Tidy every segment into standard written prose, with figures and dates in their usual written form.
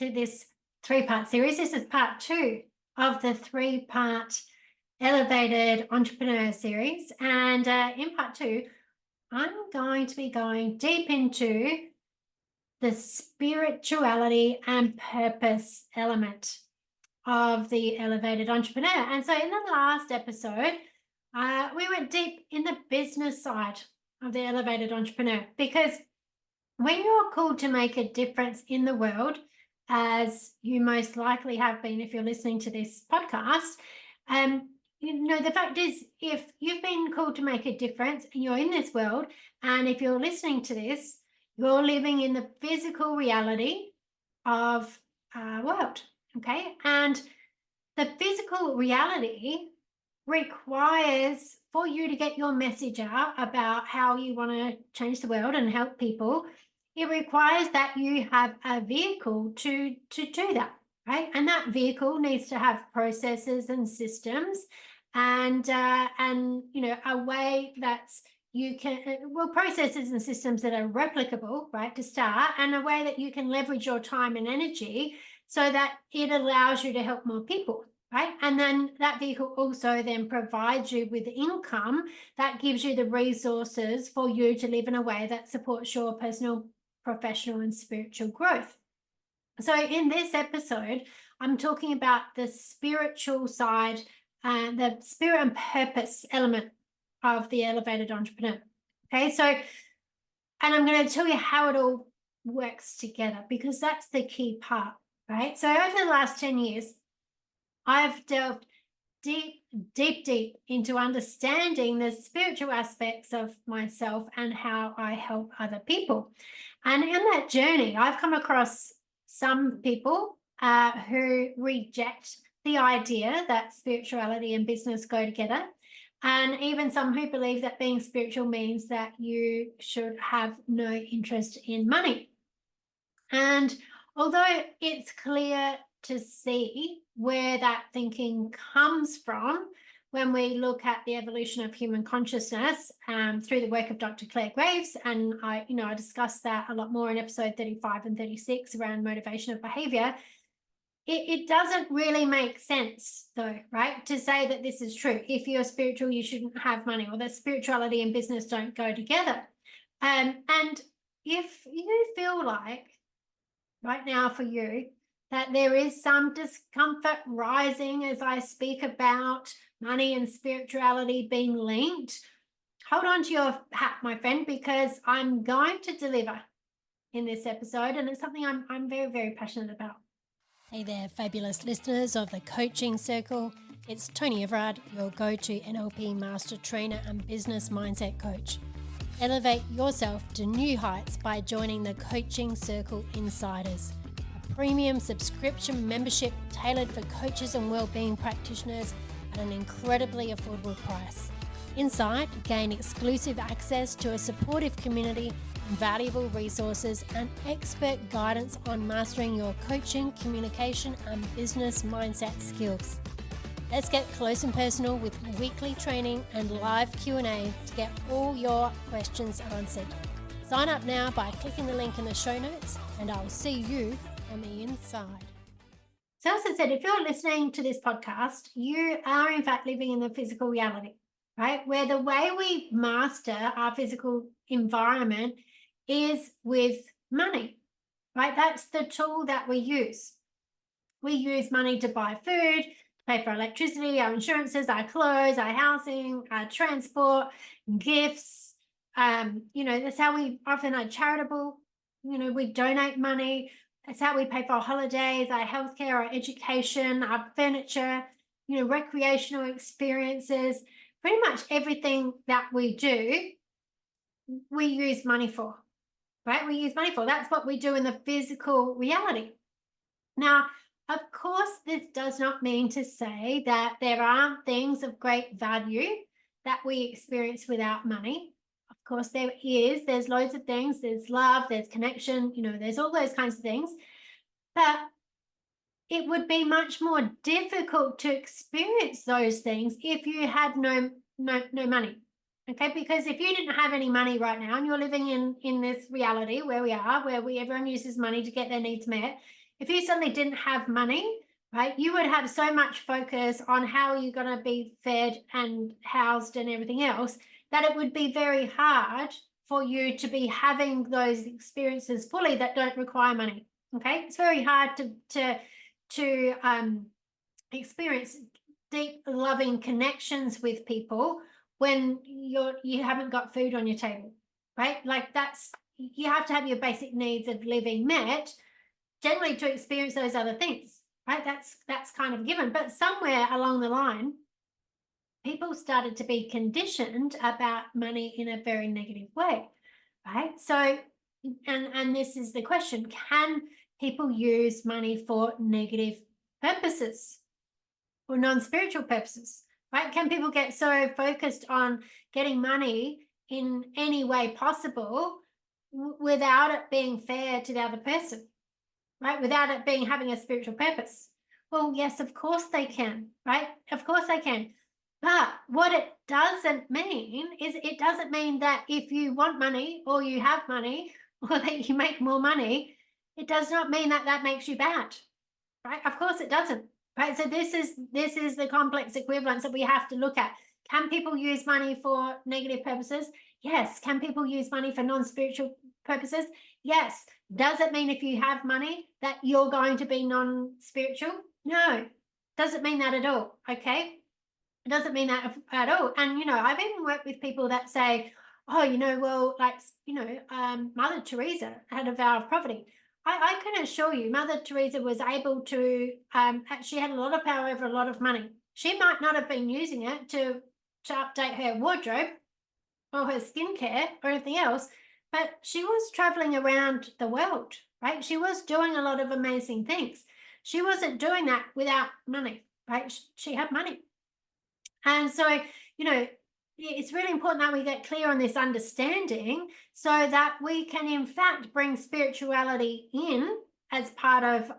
to this 3-part series. This is part 2 of the 3-part Elevated Entrepreneur series. And in part 2, I'm going to be going deep into the spirituality and purpose element of the Elevated Entrepreneur. And so in the last episode, we went deep in the business side of the Elevated Entrepreneur, because when you're called to make a difference in the world, as you most likely have been if you're listening to this podcast, the fact is, if you've been called to make a difference and you're in this world, and if you're listening to this, you're living in the physical reality of our world, okay? And the physical reality requires for you to get your message out about how you want to change the world and help people. It requires that you have a vehicle to do that, right? And that vehicle needs to have processes and systems and a way that's processes and systems that are replicable, right, to start, and a way that you can leverage your time and energy so that it allows you to help more people, right? And then that vehicle also then provides you with income that gives you the resources for you to live in a way that supports your personal, professional, and spiritual growth. So in this episode, I'm talking about the spiritual side and the spirit and purpose element of the Elevated Entrepreneur. Okay, so, and I'm going to tell you how it all works together, because that's the key part, right? So over the last 10 years, I've delved deep into understanding the spiritual aspects of myself and how I help other people. And in that journey, I've come across some people who reject the idea that spirituality and business go together, and even some who believe that being spiritual means that you should have no interest in money. And although it's clear to see where that thinking comes from when we look at the evolution of human consciousness through the work of Dr. Claire Graves, and I discussed that a lot more in episode 35 and 36 around motivation of behavior, it doesn't really make sense, though, right, to say that this is true. If you're spiritual, you shouldn't have money, or that spirituality and business don't go together. And if you feel like right now for you that there is some discomfort rising as I speak about money and spirituality being linked, hold on to your hat, my friend, because I'm going to deliver in this episode, and it's something I'm very, very passionate about. Hey there, fabulous listeners of the Coaching Circle. It's Toni Everard, your go-to NLP Master Trainer and Business Mindset Coach. Elevate yourself to new heights by joining the Coaching Circle Insiders, a premium subscription membership tailored for coaches and wellbeing practitioners at an incredibly affordable price. Inside, gain exclusive access to a supportive community, valuable resources, and expert guidance on mastering your coaching, communication, and business mindset skills. Let's get close and personal with weekly training and live Q&A to get all your questions answered. Sign up now by clicking the link in the show notes, and I'll see you on the inside. So as I said, if you're listening to this podcast, you are in fact living in the physical reality, right? Where the way we master our physical environment is with money, right? That's the tool that we use. We use money to buy food, to pay for electricity, our insurances, our clothes, our housing, our transport, gifts. That's how we often are charitable. We donate money. That's how we pay for our holidays, our healthcare, our education, our furniture, recreational experiences. Pretty much everything that we do, we use money for, right? We use money for. That's what we do in the physical reality. Now, of course, this does not mean to say that there aren't things of great value that we experience without money. Of course, there is. There's loads of things. There's love, there's connection, there's all those kinds of things. But it would be much more difficult to experience those things if you had no money. Okay, because if you didn't have any money right now and you're living in this reality where we are, where everyone uses money to get their needs met, If you suddenly didn't have money, right, you would have so much focus on how you're going to be fed and housed and everything else that it would be very hard for you to be having those experiences fully that don't require money. Okay, it's very hard to experience deep loving connections with people when you haven't got food on your table, right? Like that's, you have to have your basic needs of living met generally to experience those other things, right? That's kind of given. But somewhere along the line, people started to be conditioned about money in a very negative way, right? So, and this is the question: can people use money for negative purposes or non-spiritual purposes? Right? Can people get so focused on getting money in any way possible without it being fair to the other person? Right? Without it being having a spiritual purpose? Well, yes, of course they can, right? Of course they can. But what it doesn't mean is it doesn't mean that if you want money or you have money or that you make more money, it does not mean that that makes you bad, right? Of course it doesn't, right? So this is the complex equivalence that we have to look at. Can people use money for negative purposes? Yes. Can people use money for non-spiritual purposes? Yes. Does it mean if you have money that you're going to be non-spiritual? No. Doesn't mean that at all. Okay. It doesn't mean that at all. And, I've even worked with people that say, oh, well, like, Mother Teresa had a vow of poverty. I can assure you, Mother Teresa was able to, she had a lot of power over a lot of money. She might not have been using it to update her wardrobe or her skincare or anything else, but she was traveling around the world, right? She was doing a lot of amazing things. She wasn't doing that without money, right? She had money. And so, it's really important that we get clear on this understanding so that we can, in fact, bring spirituality in as part of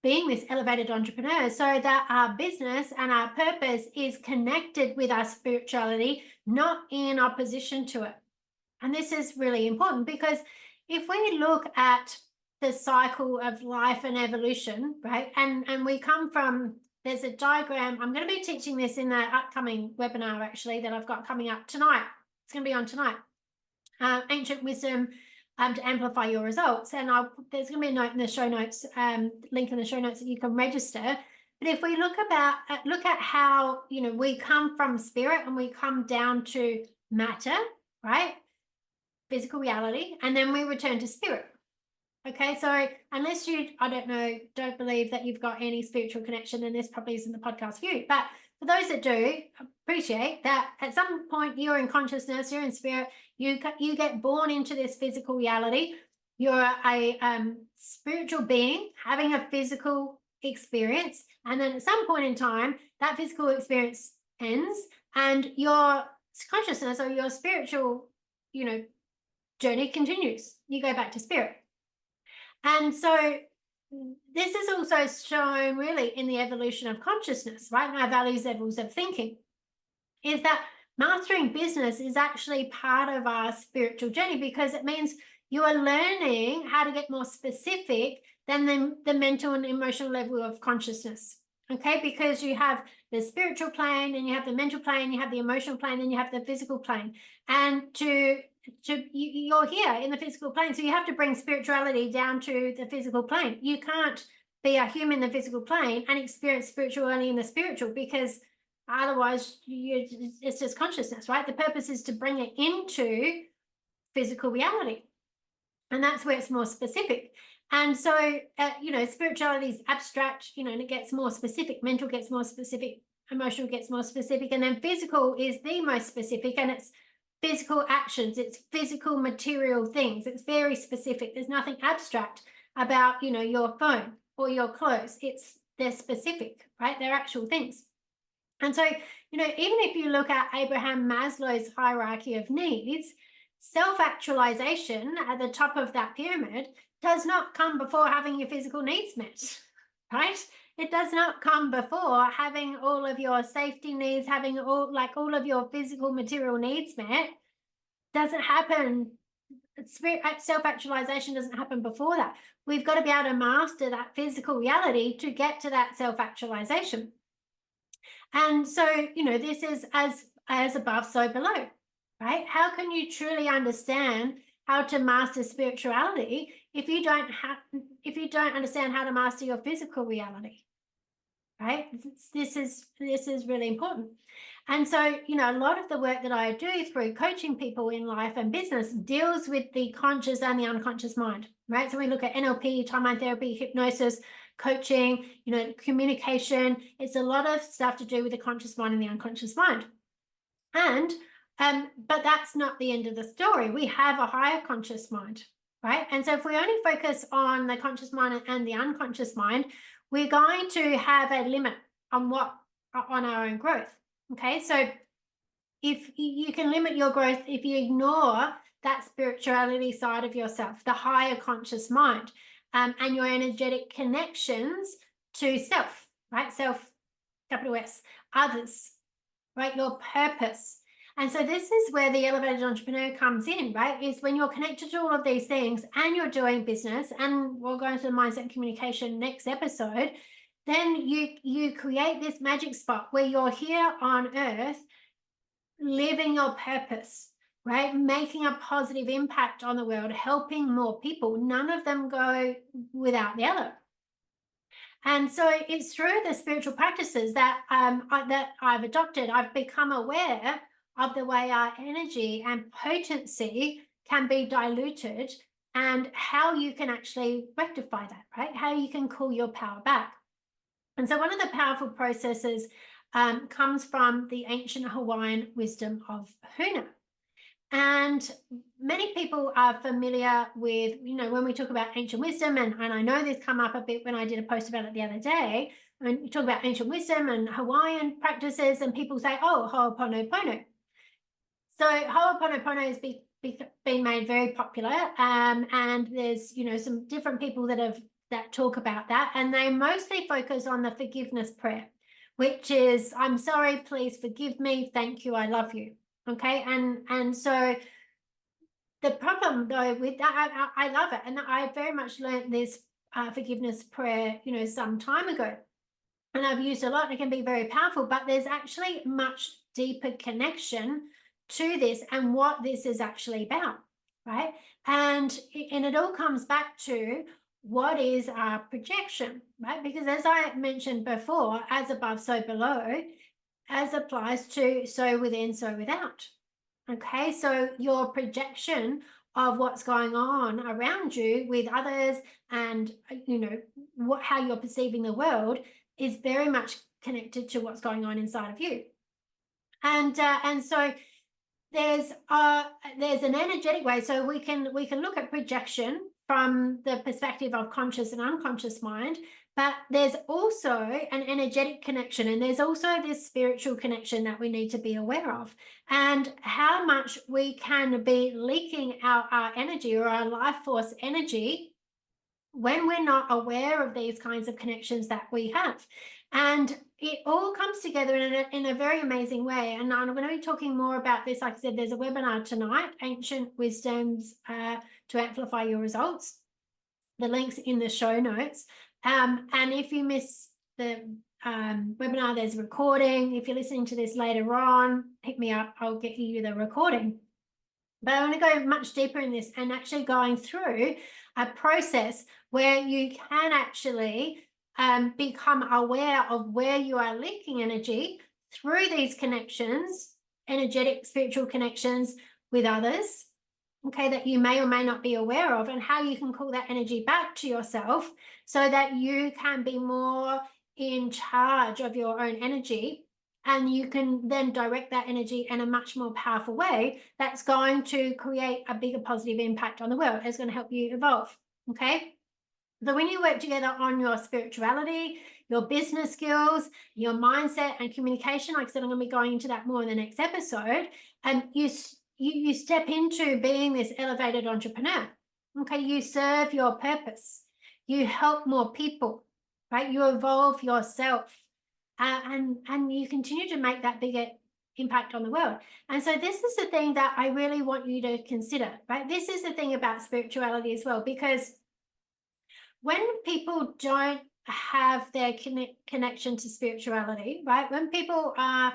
being this elevated entrepreneur so that our business and our purpose is connected with our spirituality, not in opposition to it. And this is really important because if we look at the cycle of life and evolution, right, and we come from, there's a diagram. I'm going to be teaching this in the upcoming webinar, actually, that I've got coming up tonight. It's going to be on tonight. Ancient wisdom to amplify your results. And there's going to be a note in the show notes, link in the show notes that you can register. But if we look at how, we come from spirit and we come down to matter, right? Physical reality, and then we return to spirit. Okay, so unless you, don't believe that you've got any spiritual connection, then this probably isn't the podcast for you. But for those that do, appreciate that at some point you're in consciousness, you're in spirit, you get born into this physical reality. You're a spiritual being having a physical experience, and then at some point in time, that physical experience ends, and your consciousness or your spiritual, journey continues. You go back to spirit. And so this is also shown really in the evolution of consciousness, right? And our values levels of thinking is that mastering business is actually part of our spiritual journey because it means you are learning how to get more specific than the mental and emotional level of consciousness. Okay, because you have the spiritual plane and you have the mental plane, you have the emotional plane, and you have the physical plane. And you're here in the physical plane, so you have to bring spirituality down to the physical plane. You can't be a human in the physical plane and experience spirituality in the spiritual, because otherwise it's just consciousness, right? The purpose is to bring it into physical reality, and that's where it's more specific. And so spirituality is abstract, and it gets more specific. Mental gets more specific, emotional gets more specific, and then physical is the most specific, and it's physical actions, it's physical material things. It's very specific. There's nothing abstract about, your phone or your clothes. They're specific, right? They're actual things. And so, even if you look at Abraham Maslow's hierarchy of needs, self-actualization at the top of that pyramid does not come before having your physical needs met, right? It does not come before having all of your safety needs, having all of your physical material needs met. Doesn't happen self-actualization doesn't happen before that. We've got to be able to master that physical reality to get to that self-actualization. And so, this is as above, so below, right? How can you truly understand how to master spirituality if you don't understand how to master your physical reality? Right? This is really important. And so, a lot of the work that I do through coaching people in life and business deals with the conscious and the unconscious mind, right? So we look at NLP, timeline therapy, hypnosis, coaching, communication. It's a lot of stuff to do with the conscious mind and the unconscious mind. And but that's not the end of the story. We have a higher conscious mind, right? And so if we only focus on the conscious mind and the unconscious mind, we're going to have a limit on our own growth. Okay, so if you can limit your growth if you ignore that spirituality side of yourself, the higher conscious mind, and your energetic connections to self, right? Self, capital S, others, right? Your purpose. And so this is where the elevated entrepreneur comes in, right? Is when you're connected to all of these things and you're doing business, and we'll go into the mindset and communication next episode, then you create this magic spot where you're here on earth living your purpose, right? Making a positive impact on the world, helping more people. None of them go without the other. And so it's through the spiritual practices that I've adopted. I've become aware of the way our energy and potency can be diluted and how you can actually rectify that, right? How you can call your power back. And so one of the powerful processes comes from the ancient Hawaiian wisdom of Huna. And many people are familiar with, when we talk about ancient wisdom, and I know this come up a bit when I did a post about it the other day, and we talk about ancient wisdom and Hawaiian practices, and people say, oh, Ho'oponopono. So Ho'oponopono has been made very popular, and there's, some different people that talk about that, and they mostly focus on the forgiveness prayer, which is, I'm sorry, please forgive me, thank you, I love you. Okay, and so the problem though with that, I love it, and I very much learned this forgiveness prayer, some time ago, and I've used a lot, and it can be very powerful. But there's actually much deeper connection to this and what this is actually about, right? And it all comes back to what is our projection, right? Because as I mentioned before, as above, so below, as applies to so within, so without. Okay, so your projection of what's going on around you with others and, how you're perceiving the world is very much connected to what's going on inside of you. And so there's an energetic way. So we can look at projection from the perspective of conscious and unconscious mind, but there's also an energetic connection, and there's also this spiritual connection that we need to be aware of, and how much we can be leaking out our energy or our life force energy when we're not aware of these kinds of connections that we have. And it all comes together in a very amazing way. And I'm going to be talking more about this. Like I said, there's a webinar tonight, Ancient Wisdoms to Amplify Your Results. The link's in the show notes. And if you miss the webinar, there's a recording. If you're listening to this later on, hit me up. I'll get you the recording. But I want to go much deeper in this and actually going through a process where you can actually become aware of where you are leaking energy through these connections, energetic, spiritual connections with others, okay, that you may or may not be aware of, and how you can call that energy back to yourself so that you can be more in charge of your own energy, and you can then direct that energy in a much more powerful way that's going to create a bigger positive impact on the world. It's going to help you evolve, okay? So when you work together on your spirituality, your business skills, your mindset and communication, like I said, I'm going to be going into that more in the next episode, and you step into being this elevated entrepreneur. Okay, you serve your purpose, you help more people, right? You evolve yourself, and you continue to make that bigger impact on the world. And so this is the thing that I really want you to consider, right? This is the thing about spirituality as well, because when people don't have their connection to spirituality, right? When people are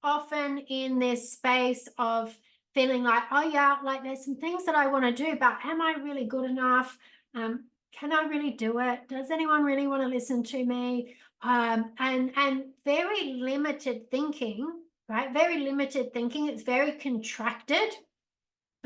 often in this space of feeling like, oh yeah, like there's some things that I want to do, but am I really good enough? Can I really do it? Does anyone really want to listen to me? And very limited thinking, right? Very limited thinking. It's very contracted.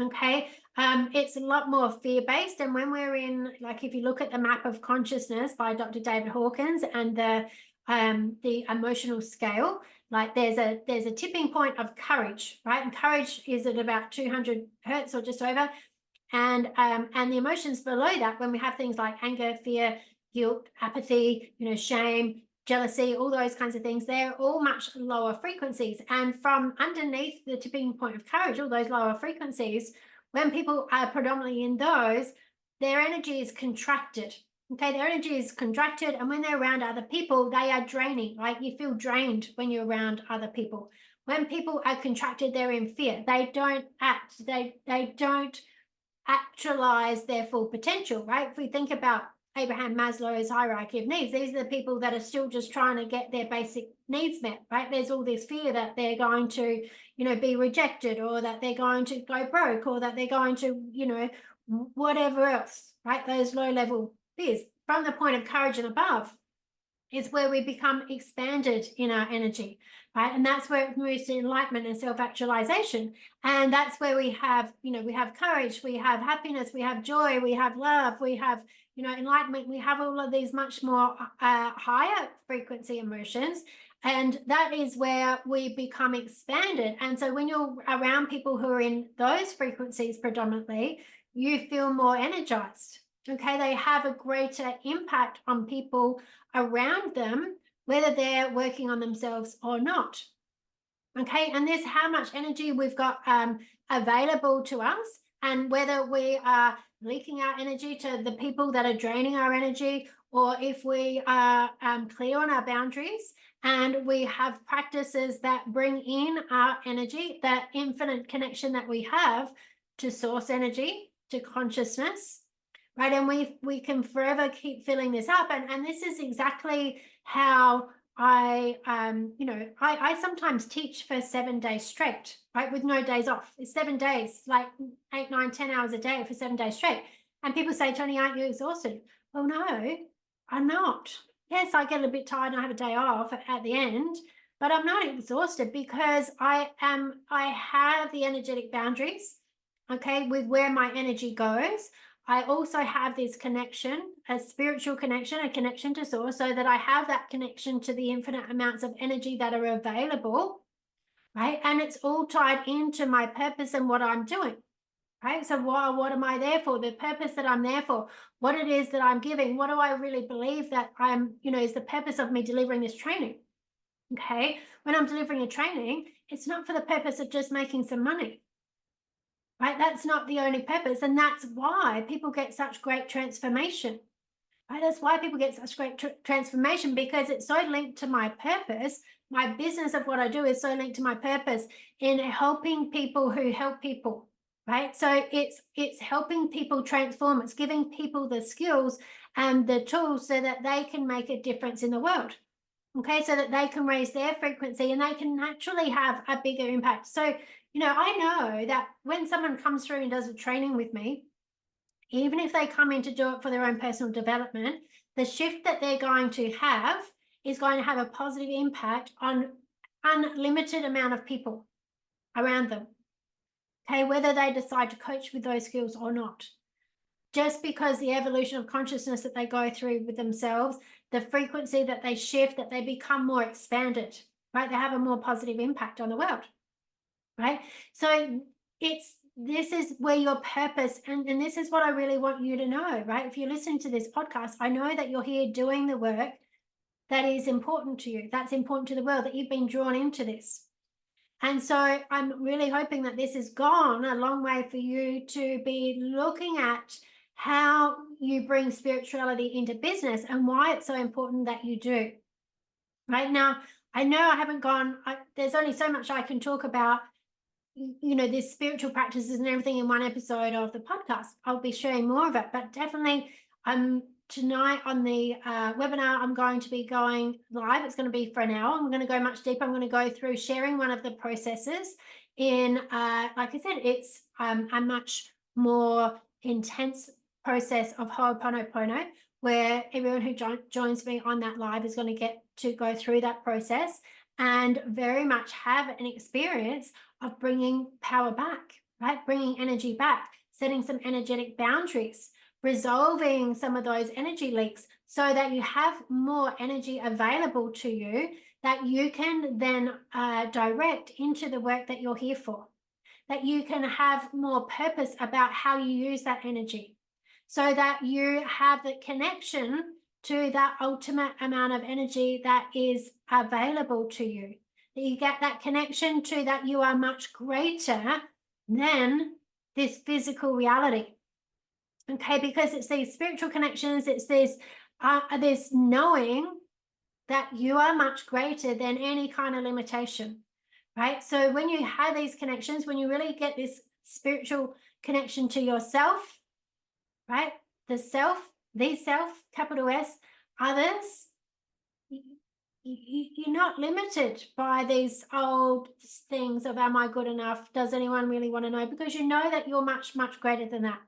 Okay. It's a lot more fear-based. And when we're in, like, if you look at the map of consciousness by Dr. David Hawkins and the emotional scale, like there's a tipping point of courage, right? And courage is at about 200 hertz or just over. And the emotions below that, when we have things like anger, fear, guilt, apathy, shame, jealousy, all those kinds of things, they're all much lower frequencies. And from underneath the tipping point of courage, all those lower frequencies, when people are predominantly in those, their energy is contracted. Okay, their energy is contracted, and when they're around other people, they are draining. Like, you feel drained when you're around other people. When people are contracted, they're in fear. They don't act. They don't actualize their full potential, right? If we think about Abraham Maslow's hierarchy of needs, these are the people that are still just trying to get their basic needs met, right? There's all this fear that they're going to, be rejected, or that they're going to go broke, or that they're going to, whatever else, right? Those low level fears. From the point of courage and above is where we become expanded in our energy, right? And that's where it moves to enlightenment and self-actualization. And that's where we have, we have courage, we have happiness, we have joy, we have love, we have, enlightenment. We have all of these much more higher frequency emotions. And that is where we become expanded. And so when you're around people who are in those frequencies predominantly, you feel more energized. Okay, they have a greater impact on people around them, whether they're working on themselves or not. Okay, and this how much energy we've got available to us, and whether we are leaking our energy to the people that are draining our energy, or if we are clear on our boundaries and we have practices that bring in our energy, that infinite connection that we have to source energy, to consciousness, right? And we can forever keep filling this up. And this is exactly how I sometimes teach for 7 days straight, right? With no days off. It's 7 days, like 8, 9, 10 hours a day for 7 days straight. And people say, Toni, aren't you exhausted? Well, no, I'm not. Yes, I get a bit tired and I have a day off at the end, but I'm not exhausted because I have the energetic boundaries, okay, with where my energy goes. I also have this connection, a spiritual connection, a connection to source, so that I have that connection to the infinite amounts of energy that are available, right? And it's all tied into my purpose and what I'm doing, right? So what am I there for? The purpose that I'm there for, what it is that I'm giving, what do I really believe that I'm, is the purpose of me delivering this training, okay? When I'm delivering a training, it's not for the purpose of just making some money. Right? That's not the only purpose. And that's why people get such great transformation. Right? That's why people get such great transformation, because it's so linked to my purpose. My business of what I do is so linked to my purpose in helping people who help people. Right? So it's helping people transform. It's giving people the skills and the tools so that they can make a difference in the world. Okay, so that they can raise their frequency and they can naturally have a bigger impact. So, I know that when someone comes through and does a training with me, even if they come in to do it for their own personal development, the shift that they're going to have is going to have a positive impact on unlimited amount of people around them. Okay, whether they decide to coach with those skills or not. Just because the evolution of consciousness that they go through with themselves, the frequency that they shift, that they become more expanded, right? They have a more positive impact on the world, right? So this is where your purpose, and this is what I really want you to know, right? If you're listening to this podcast, I know that you're here doing the work that is important to you, that's important to the world, that you've been drawn into this. And so I'm really hoping that this has gone a long way for you to be looking at how you bring spirituality into business and why it's so important that you do. Right now, I know I haven't gone, there's only so much I can talk about, this spiritual practices and everything in one episode of the podcast. I'll be sharing more of it, but definitely tonight on the webinar, I'm going to be going live. It's going to be for an hour. I'm going to go much deeper. I'm going to go through sharing one of the processes in, like I said, it's a much more intense process of Ho'oponopono, where everyone who joins me on that live is going to get to go through that process and very much have an experience of bringing power back, right? Bringing energy back, setting some energetic boundaries, resolving some of those energy leaks so that you have more energy available to you that you can then direct into the work that you're here for, that you can have more purpose about how you use that energy so that you have the connection to that ultimate amount of energy that is available to you. That you get that connection to that you are much greater than this physical reality. Okay, because it's these spiritual connections, it's this knowing that you are much greater than any kind of limitation, right? So when you have these connections, when you really get this spiritual connection to yourself, right? The self, capital S, others, you're not limited by these old things of, am I good enough? Does anyone really want to know? Because you know that you're much, much greater than that.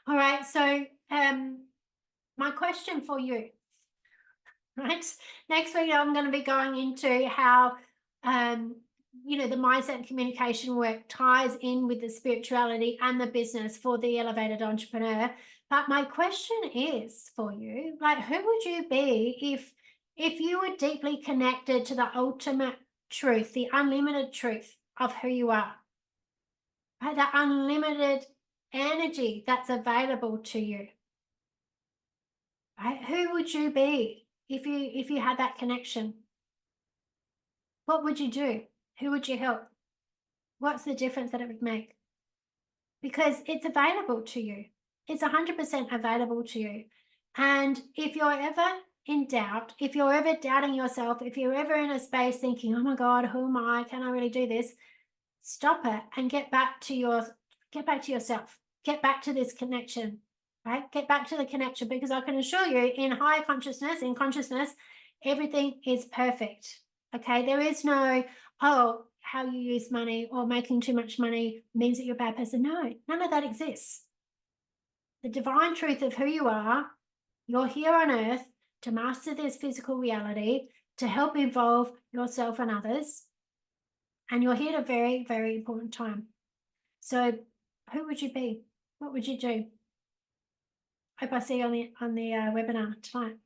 All right, so my question for you, right? Next week, I'm going to be going into how, the mindset and communication work ties in with the spirituality and the business for the elevated entrepreneur. But my question is for you, like, who would you be if you were deeply connected to the ultimate truth, the unlimited truth of who you are, right? That unlimited energy that's available to you, right? Who would you be if you had that connection? What would you do? Who would you help? What's the difference that it would make? Because it's available to you. It's 100% available to you. And if you're ever in doubt, if you're ever doubting yourself, if you're ever in a space thinking, oh my God, who am I? Can I really do this? Stop it and get back to yourself. Get back to this connection, right? Get back to the connection, because I can assure you, in higher consciousness, in consciousness, everything is perfect. Okay, there is no, oh, how you use money or making too much money means that you're a bad person. No, none of that exists. The divine truth of who you are, you're here on earth to master this physical reality, to help evolve yourself and others. And you're here at a very, very important time. So who would you be? What would you do? Hope I see you on the webinar tonight.